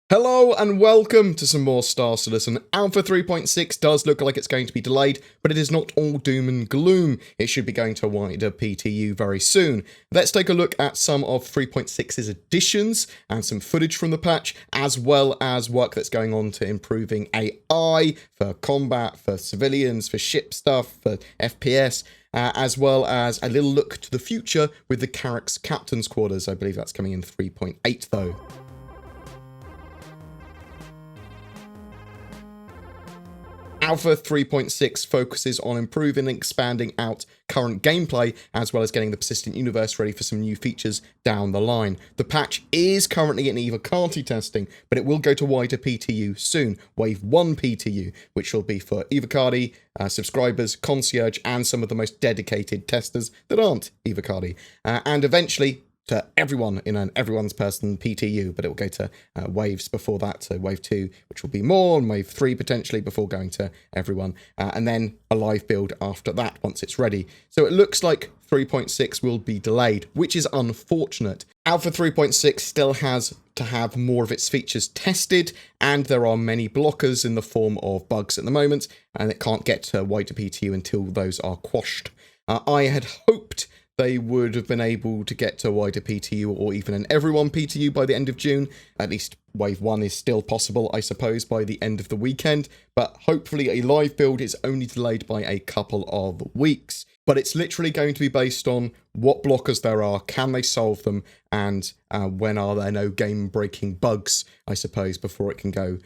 Hello and welcome to some more Star Citizen. Alpha 3.6 does look like it's going to be delayed, but it is not all doom and gloom. It should be going to a wider PTU very soon. Let's take a look at some of 3.6's additions and some footage from the patch, as well as work that's going on to improving AI for combat, for civilians, for ship stuff, for FPS, as well as a little look to the future with the Carrack's Captain's Quarters. I believe that's coming in 3.8 though. Alpha 3.6 focuses on improving and expanding out current gameplay, as well as getting the persistent universe ready for some new features down the line. The patch is currently in EVOCATI testing, but it will go to wider PTU soon, Wave 1 PTU, which will be for EVOCATI subscribers, concierge, and some of the most dedicated testers that aren't EVOCATI. And eventually, to everyone in an everyone's person PTU, but it will go to waves before that, so wave 2, which will be more, and wave 3 potentially before going to everyone, and then a live build after that once it's ready. So it looks like 3.6 will be delayed, which is unfortunate. Alpha 3.6 still has to have more of its features tested, and there are many blockers in the form of bugs at the moment, and it can't get to wider PTU until those are quashed. I had hoped they would have been able to get to a wider PTU or even an everyone PTU by the end of June. At least Wave 1 is still possible, I suppose, by the end of the weekend. But hopefully a live build is only delayed by a couple of weeks. But it's literally going to be based on what blockers there are, can they solve them, and when are there no game-breaking bugs, I suppose, before it can go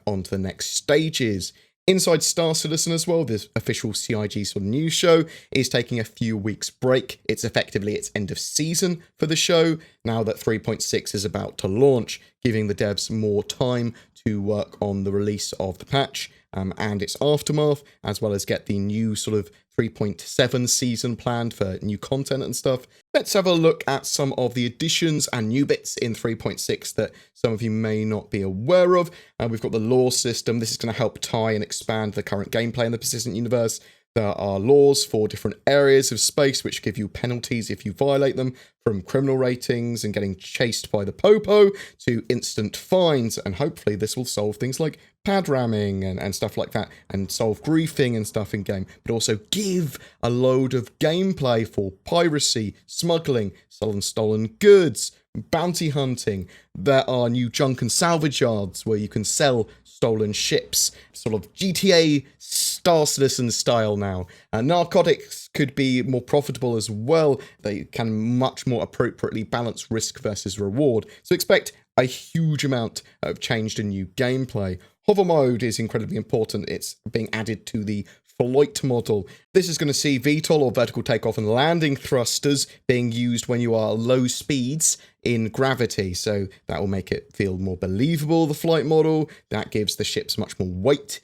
on to the next stages. Inside Star Citizen as well, this official CIG sort of news show is taking a few weeks break. It's effectively its end of season for the show, now that 3.6 is about to launch, giving the devs more time to work on the release of the patch and its aftermath, as well as get the new sort of 3.7 season planned for new content and stuff. Let's have a look at some of the additions and new bits in 3.6 that some of you may not be aware of. We've got the law system. This is going to help tie and expand the current gameplay in the persistent universe. There are laws for different areas of space which give you penalties if you violate them, from criminal ratings and getting chased by the popo to instant fines, and hopefully this will solve things like pad ramming and stuff like that, and solve griefing and stuff in game, but also give a load of gameplay for piracy, smuggling, selling stolen goods, bounty hunting. There are new junk and salvage yards where you can sell stolen ships, sort of GTA Star Citizen style now. Narcotics could be more profitable as well. They can much more appropriately balance risk versus reward. So expect a huge amount of changed and new gameplay. Hover mode is incredibly important. It's being added to the flight model. This is going to see VTOL or vertical takeoff and landing thrusters being used when you are low speeds in gravity. So that will make it feel more believable, the flight model. That gives the ships much more weight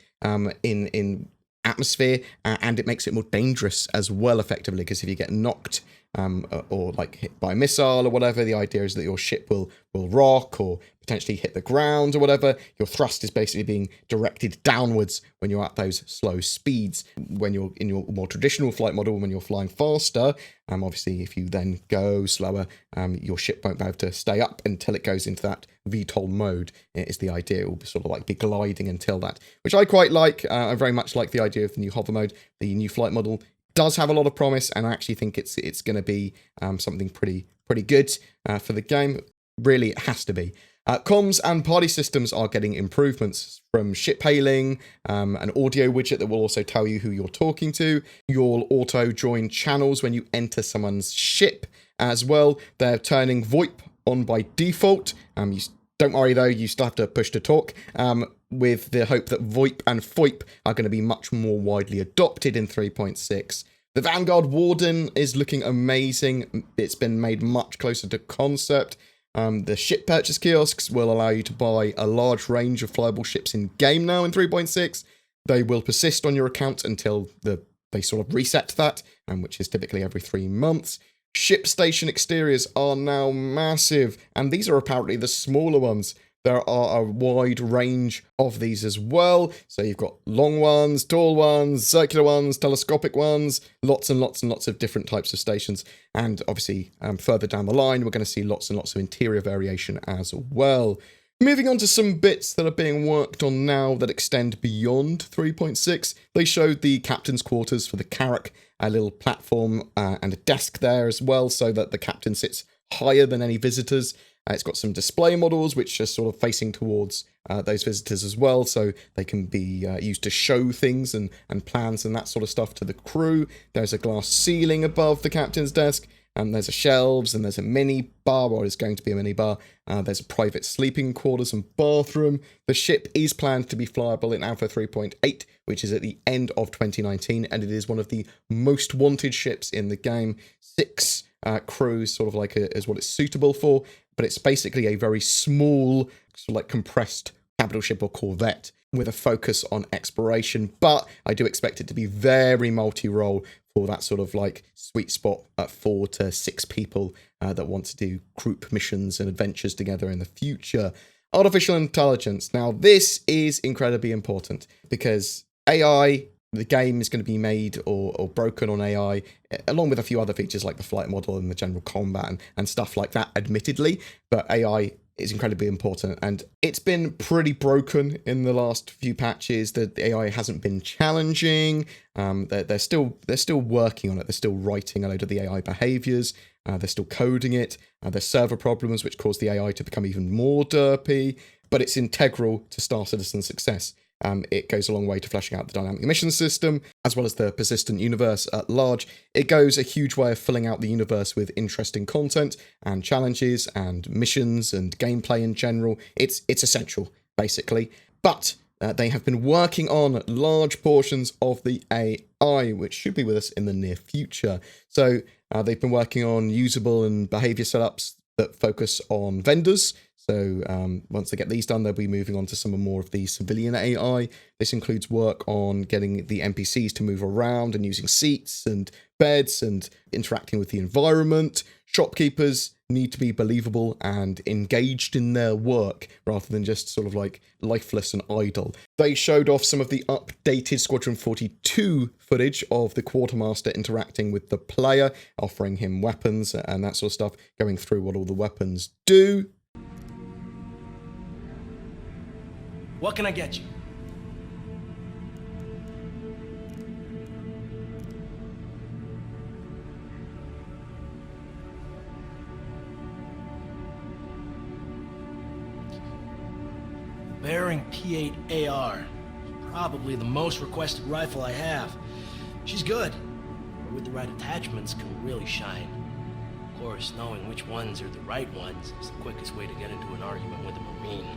in atmosphere, and it makes it more dangerous as well, effectively, because if you get knocked or like hit by a missile or whatever, the idea is that your ship will rock or potentially hit the ground or whatever. Your thrust is basically being directed downwards when you're at those slow speeds. When you're in your more traditional flight model, when you're flying faster, obviously if you then go slower, your ship won't be able to stay up until it goes into that VTOL mode. It is the idea. It will be sort of like be gliding until that, which I quite like. I very much like the idea of the new hover mode. The new flight model does have a lot of promise, and I actually think it's going to be something pretty good for the game. Really, it has to be. Comms and party systems are getting improvements, from ship hailing, an audio widget that will also tell you who you're talking to. You'll auto-join channels when you enter someone's ship as well. They're turning VoIP on by default. Don't worry though, you still have to push to talk, with the hope that VoIP and FOIP are going to be much more widely adopted in 3.6. The Vanguard Warden is looking amazing. It's been made much closer to concept. The ship purchase kiosks will allow you to buy a large range of flyable ships in game now in 3.6. They will persist on your account until they sort of reset that, which is typically every 3 months. Ship station exteriors are now massive, and these are apparently the smaller ones. There are a wide range of these as well. So you've got long ones, tall ones, circular ones, telescopic ones, lots and lots and lots of different types of stations. And obviously, further down the line, we're going to see lots and lots of interior variation as well. Moving on to some bits that are being worked on now that extend beyond 3.6. They showed the captain's quarters for the Carrack, a little platform and a desk there as well, so that the captain sits higher than any visitors. It's got some display models which are sort of facing towards those visitors as well, so they can be used to show things and plans and that sort of stuff to the crew. There's a glass ceiling above the captain's desk. There's a shelves and there's a mini bar, or is going to be a mini bar. There's a private sleeping quarters and bathroom. The ship is planned to be flyable in Alpha 3.8, which is at the end of 2019, and it is one of the most wanted ships in the game. 6 crews, sort of like is what it's suitable for, but it's basically a very small, sort of like compressed capital ship or corvette with a focus on exploration, but I do expect it to be very multi-role for that sort of like sweet spot at 4 to 6 people that want to do group missions and adventures together in the future. Artificial intelligence. Now, this is incredibly important because AI, the game is going to be made or broken on AI, along with a few other features like the flight model and the general combat and stuff like that, admittedly, but AI is incredibly important, and it's been pretty broken in the last few patches. The AI hasn't been challenging. They're still working on it. They're still writing a load of the AI behaviors. They're still coding it. There's server problems which cause the AI to become even more derpy, but it's integral to Star Citizen's success. It goes a long way to fleshing out the dynamic mission system, as well as the persistent universe at large. It goes a huge way of filling out the universe with interesting content and challenges and missions and gameplay in general. It's essential, basically. But they have been working on large portions of the AI, which should be with us in the near future. So they've been working on usable and behavior setups that focus on vendors. So once they get these done, they'll be moving on to some more of the civilian AI. This includes work on getting the NPCs to move around and using seats and beds and interacting with the environment. Shopkeepers need to be believable and engaged in their work rather than just sort of like lifeless and idle. They showed off some of the updated Squadron 42 footage of the quartermaster interacting with the player, offering him weapons and that sort of stuff, going through what all the weapons do. What can I get you? Bearing P8 AR. Probably the most requested rifle I have. She's good, but with the right attachments can really shine. Of course, knowing which ones are the right ones is the quickest way to get into an argument with a Marine.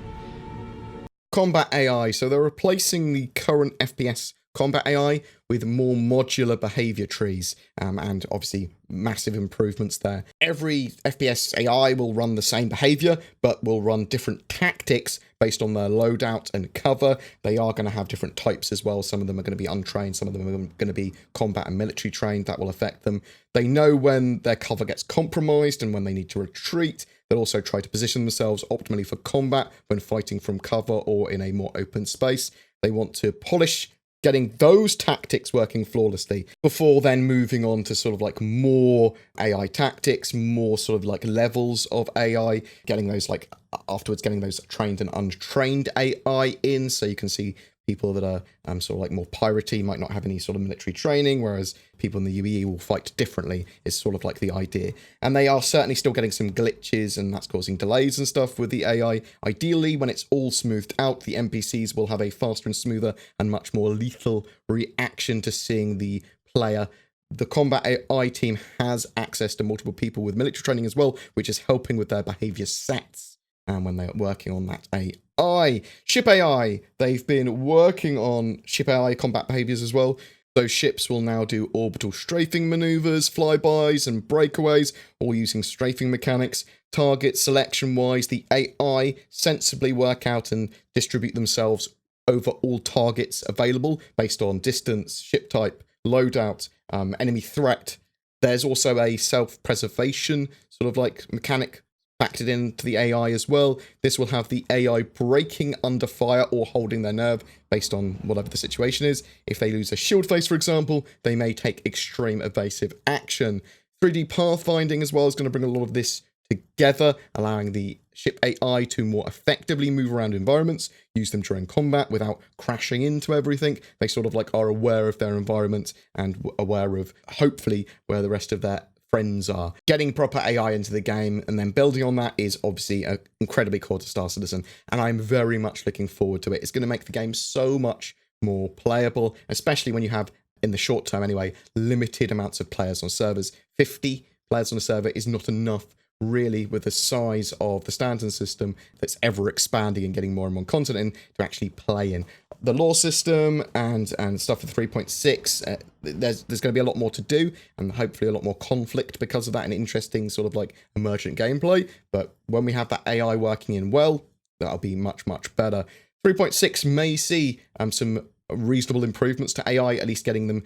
Combat AI. So they're replacing the current FPS combat AI with more modular behavior trees, and obviously massive improvements there. Every FPS AI will run the same behavior, but will run different tactics based on their loadout and cover. They are going to have different types as well. Some of them are going to be untrained, some of them are going to be combat and military trained. That will affect them. They know when their cover gets compromised and when they need to retreat. They'll also try to position themselves optimally for combat when fighting from cover or in a more open space. They want to polish getting those tactics working flawlessly before then moving on to sort of like more AI tactics, more sort of like levels of AI, getting those like afterwards getting those trained and untrained AI in, so you can see people that are sort of like more piratey might not have any sort of military training, whereas people in the UEE will fight differently, is sort of like the idea. And they are certainly still getting some glitches, and that's causing delays and stuff with the AI. Ideally, when it's all smoothed out, the NPCs will have a faster and smoother and much more lethal reaction to seeing the player. The combat AI team has access to multiple people with military training as well, which is helping with their behavior sets. And when they're working on that AI. Ship AI. They've been working on ship AI combat behaviors as well. So ships will now do orbital strafing maneuvers, flybys, and breakaways, all using strafing mechanics. Target selection-wise, the AI sensibly work out and distribute themselves over all targets available based on distance, ship type, loadout, enemy threat. There's also a self-preservation sort of like mechanic factored into the AI as well. This will have the AI braking under fire or holding their nerve based on whatever the situation is. If they lose a shield face, for example, they may take extreme evasive action. 3D pathfinding as well is going to bring a lot of this together, allowing the ship AI to more effectively move around environments, use them during combat without crashing into everything. They sort of like are aware of their environment and aware of, hopefully, where the rest of their friends are. Getting proper AI into the game and then building on that is obviously incredibly core to Star Citizen, and I'm very much looking forward to it. It's going to make the game so much more playable, especially when you have, in the short term anyway, limited amounts of players on servers. 50 players on a server is not enough, really, with the size of the standard system that's ever expanding and getting more and more content in to actually play in. The lore system and stuff for 3.6, there's going to be a lot more to do, and hopefully a lot more conflict because of that, and interesting sort of like emergent gameplay. But when we have that AI working in well, that'll be much, much better. 3.6 may see some reasonable improvements to AI, at least getting them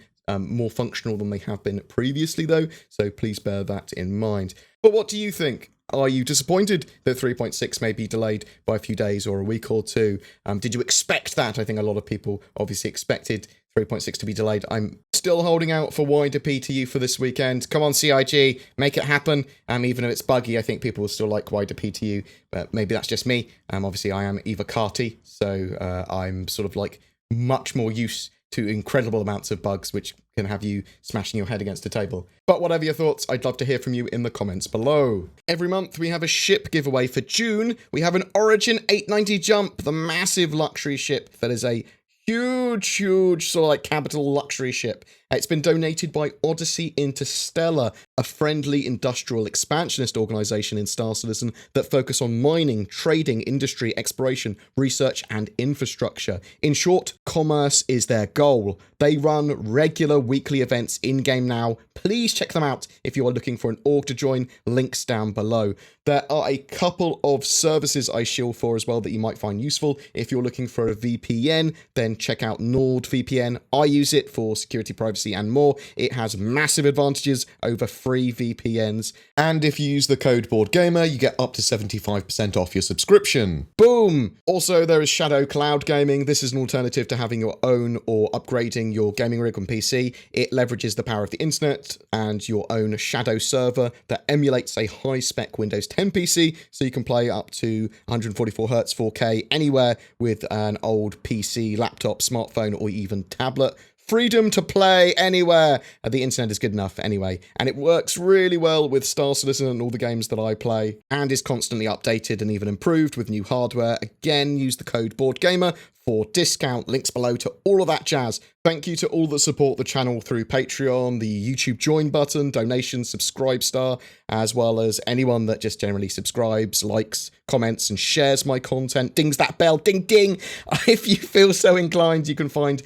more functional than they have been previously, though, so please bear that in mind. But what do you think? Are you disappointed that 3.6 may be delayed by a few days or a week or two? Did you expect that? I think a lot of people obviously expected 3.6 to be delayed. I'm still holding out for wider PTU for this weekend. Come on, CIG, make it happen. Even if it's buggy, I think people will still like wider PTU, but maybe that's just me. Obviously, I am EVOCATI, so I'm sort of like much more used to incredible amounts of bugs, which can have you smashing your head against a table. But whatever your thoughts, I'd love to hear from you in the comments below. Every month we have a ship giveaway. For June, we have an Origin 890 Jump, the massive luxury ship that is a huge sort of like capital luxury ship. It's been donated by Odyssey Interstellar, a friendly industrial expansionist organization in Star Citizen that focus on mining, trading, industry, exploration, research, and infrastructure. In short, commerce is their goal. They run regular weekly events in-game now. Please check them out if you are looking for an org to join. Links down below. There are a couple of services I shield for as well that you might find useful. If you're looking for a VPN, then check out NordVPN. I use it for security, privacy, and more. It has massive advantages over free VPNs. And if you use the code BoredGamer, you get up to 75% off your subscription. Boom! Also, there is Shadow Cloud Gaming. This is an alternative to having your own or upgrading your gaming rig on PC. It leverages the power of the internet and your own Shadow server that emulates a high-spec Windows 10 PC, so you can play up to 144Hz 4K anywhere with an old PC, laptop, smartphone, or even tablet. Freedom to play anywhere. The internet is good enough anyway, and it works really well with Star Citizen and all the games that I play, and is constantly updated and even improved with new hardware. Again, use the code BoredGamer for discount. Links below to all of that jazz. Thank you to all that support the channel through Patreon, the YouTube join button, donations, subscribe star, as well as anyone that just generally subscribes, likes, comments, and shares my content. Dings that bell, ding ding. If you feel so inclined, you can find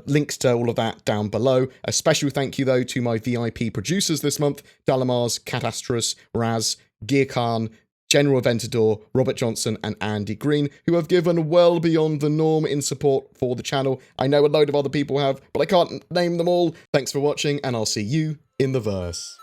links to all of that down below. A special thank you, though, to my VIP producers this month, Dalamars, Catastros, Raz, Gear Khan, General Aventador, Robert Johnson, and Andy Green, who have given well beyond the norm in support for the channel. I know a load of other people have, but I can't name them all. Thanks for watching, and I'll see you in the verse.